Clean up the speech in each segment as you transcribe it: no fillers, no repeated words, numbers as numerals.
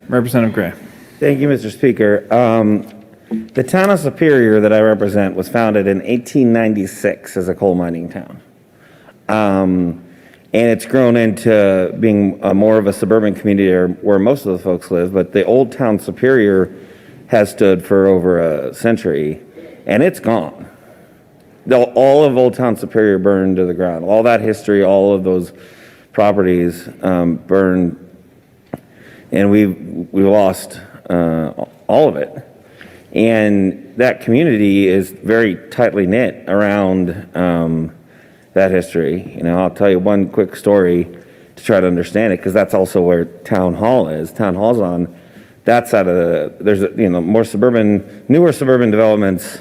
Representative Gray. Thank you, Mr. Speaker. The town of Superior that I represent was founded in 1896 as a coal mining town. And it's grown into being more of a suburban community where most of the folks live, but the old town Superior has stood for over a century, and it's gone. All of Old Town Superior burned to the ground. All that history, all of those properties burned, and we lost all of it. And that community is very tightly knit around that history. You know, I'll tell you one quick story to try to understand it, because that's also where Town Hall is. Town Hall's on that side of there's newer suburban developments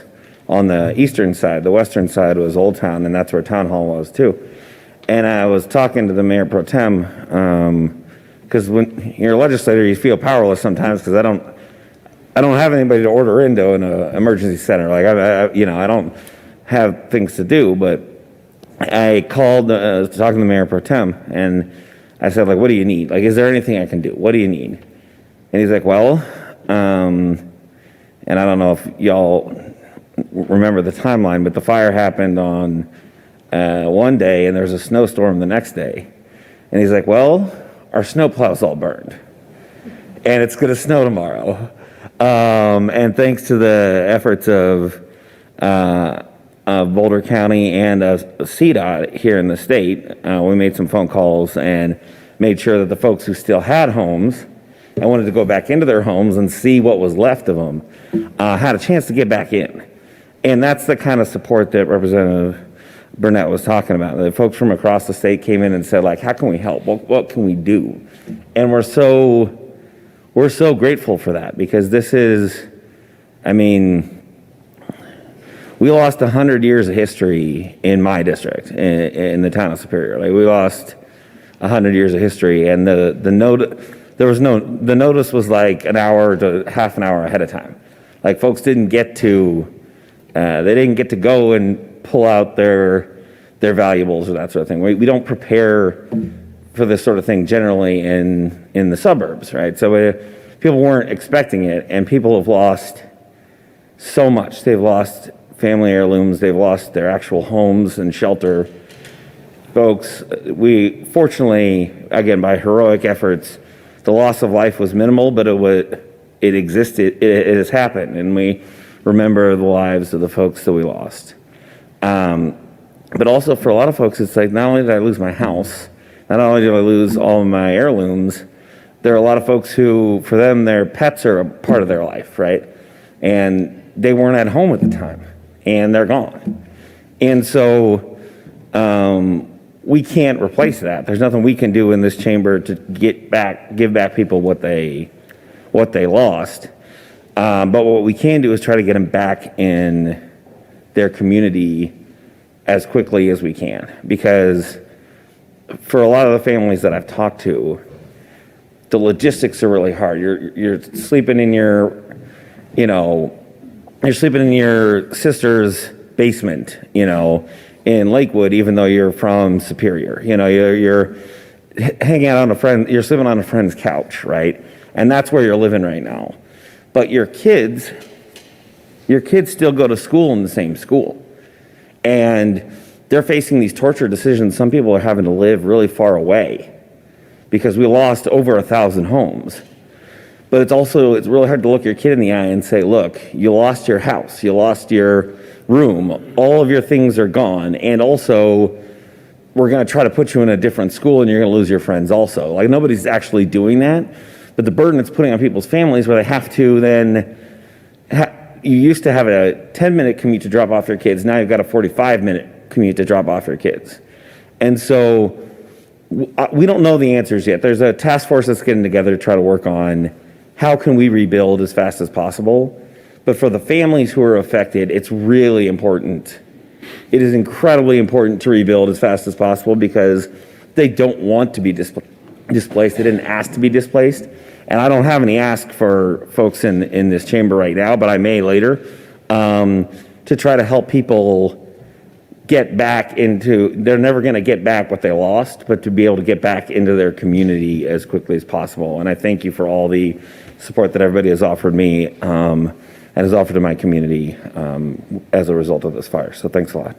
on the eastern side. The western side was Old Town, and that's where Town Hall was too. And I was talking to the mayor pro tem, because when you're a legislator, you feel powerless sometimes, because I don't have anybody to order into an emergency center. Like I don't have things to do. But I called, talking to the mayor pro tem, and I said, like, what do you need? Like, is there anything I can do? What do you need? And he's like, well, and I don't know if y'all remember the timeline, but the fire happened on one day, and there was a snowstorm the next day. And he's like, well, our snowplow's all burned, and it's going to snow tomorrow. And thanks to the efforts of Boulder County and CDOT here in the state, we made some phone calls and made sure that the folks who still had homes and wanted to go back into their homes and see what was left of them had a chance to get back in. And that's the kind of support that Representative Burnett was talking about. The folks from across the state came in and said, like, how can we help? What can we do? And we're so grateful for that, because this is, we lost 100 years of history in my district, in the town of Superior. Like, we lost 100 years of history, and the notice was like an hour to half an hour ahead of time. Like, folks didn't get to, they didn't get to go and pull out their valuables or that sort of thing. We don't prepare for this sort of thing generally in the suburbs, right? So people weren't expecting it, and people have lost so much. They've lost family heirlooms, they've lost their actual homes and shelter. Folks, we fortunately, again, by heroic efforts, the loss of life was minimal, but it existed, it has happened, and we remember the lives of the folks that we lost. But also for a lot of folks, it's like, not only did I lose my house, not only did I lose all of my heirlooms, there are a lot of folks who, for them, their pets are a part of their life, right? And they weren't at home at the time, and they're gone. And so we can't replace that. There's nothing we can do in this chamber to give back people what they lost. But what we can do is try to get them back in their community as quickly as we can. Because for a lot of the families that I've talked to, the logistics are really hard. You're sleeping in your sister's basement, in Lakewood, even though you're from Superior. You're hanging out you're sleeping on a friend's couch, right? And that's where you're living right now. But your kids still go to school in the same school. And they're facing these torture decisions. Some people are having to live really far away because we lost over 1,000 homes. But it's really hard to look your kid in the eye and say, look, you lost your house, you lost your room, all of your things are gone, and also we're going to try to put you in a different school and you're going to lose your friends also. Like, nobody's actually doing that, but the burden it's putting on people's families where they have to then, you used to have a 10-minute commute to drop off your kids, now you've got a 45-minute commute to drop off your kids. And so we don't know the answers yet. There's a task force that's getting together to try to work on how can we rebuild as fast as possible. But for the families who are affected, it's really important. It is incredibly important to rebuild as fast as possible because they don't want to be displaced. They didn't ask to be displaced. And I don't have any ask for folks in this chamber right now, but I may later, to try to help people get back into, they're never going to get back what they lost, but to be able to get back into their community as quickly as possible. And I thank you for all the support that everybody has offered me and has offered to my community as a result of this fire. So thanks a lot.